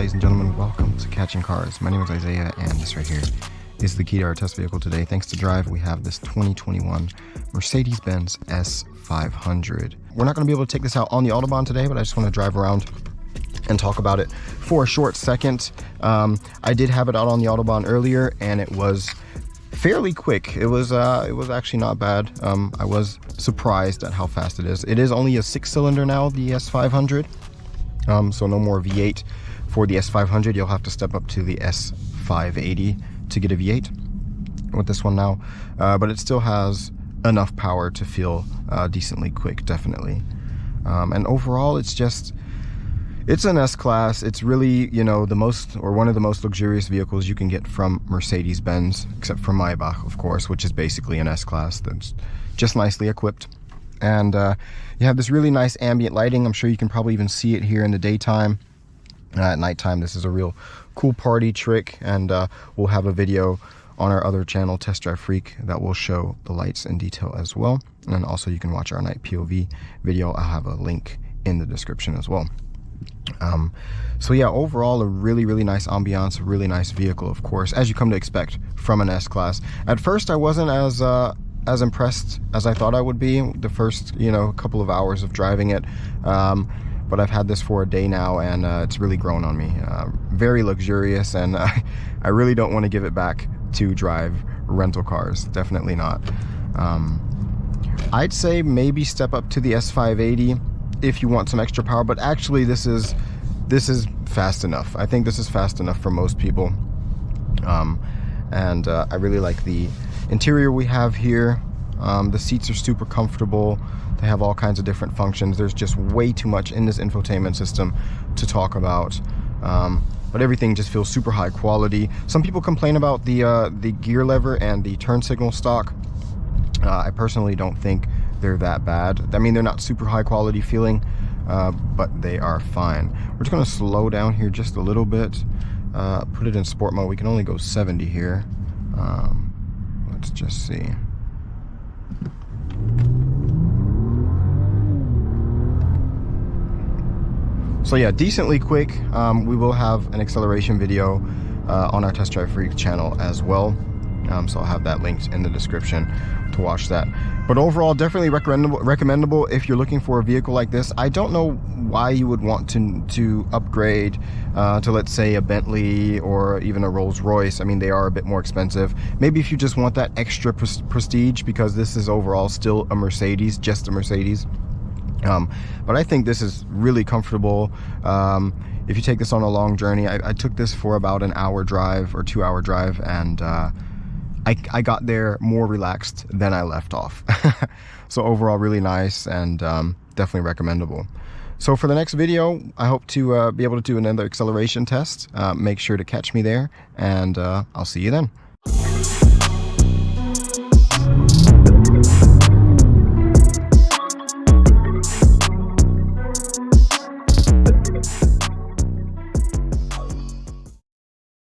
ladies and gentlemen, welcome to Catching Cars. My name is Isaiah, and this right here is the key to our test vehicle today. Thanks to Drive, we have this 2021 Mercedes-Benz S500. We're not going to be able to take this out on the Autobahn today, but I just want to drive around and talk about it for a short second. I did have it out on the Autobahn earlier, and it was fairly quick. It was actually not bad. I was surprised at how fast it is. It is only a 6-cylinder now, the S500. So no more V8 for the S500. You'll have to step up to the S580 to get a V8 with this one now. But it still has enough power to feel decently quick, definitely. And overall, it's an S-Class. It's really, you know, one of the most luxurious vehicles you can get from Mercedes-Benz, except for Maybach, of course, which is basically an S-Class that's just nicely equipped. And you have this really nice ambient lighting. I'm sure you can probably even see it here in the daytime. At nighttime, this is a real cool party trick, and we'll have a video on our other channel, Test Drive Freak, that will show the lights in detail as well. And then also you can watch our night POV video. I'll have a link in the description as well. So yeah, overall a really nice ambiance, a really nice vehicle, of course, as you come to expect from an S-Class. At first I wasn't as impressed as I thought I would be the first, couple of hours of driving it. But I've had this for a day now, and it's really grown on me. Very luxurious, and I really don't want to give it back to drive rental cars. Definitely not. I'd say maybe step up to the S580 if you want some extra power, but actually this is fast enough. I think this is fast enough for most people. And I really like the interior we have here. The seats are super comfortable. They have all kinds of different functions. There's just way too much in this infotainment system to talk about. But everything just feels super high quality. Some people complain about the gear lever and the turn signal stock. I personally don't think they're that bad. I mean, they're not super high quality feeling, but they are fine. We're just gonna slow down here just a little bit. Put it in sport mode. We can only go 70 here. Let's just see. So yeah, decently quick. We will have an acceleration video on our Test Drive Freak channel as well. So I'll have that linked in the description to watch that. But overall, definitely recommendable if you're looking for a vehicle like this. I don't know why you would want to upgrade to, let's say, a Bentley or even a Rolls-Royce. I mean, they are a bit more expensive. Maybe if you just want that extra prestige, because this is overall still a Mercedes, just a Mercedes. But I think this is really comfortable. If you take this on a long journey, I took this for about an hour drive or 2-hour drive, and I got there more relaxed than I left off. So overall, really nice, and definitely recommendable. So for the next video, I hope to be able to do another acceleration test. Make sure to catch me there, and I'll see you then.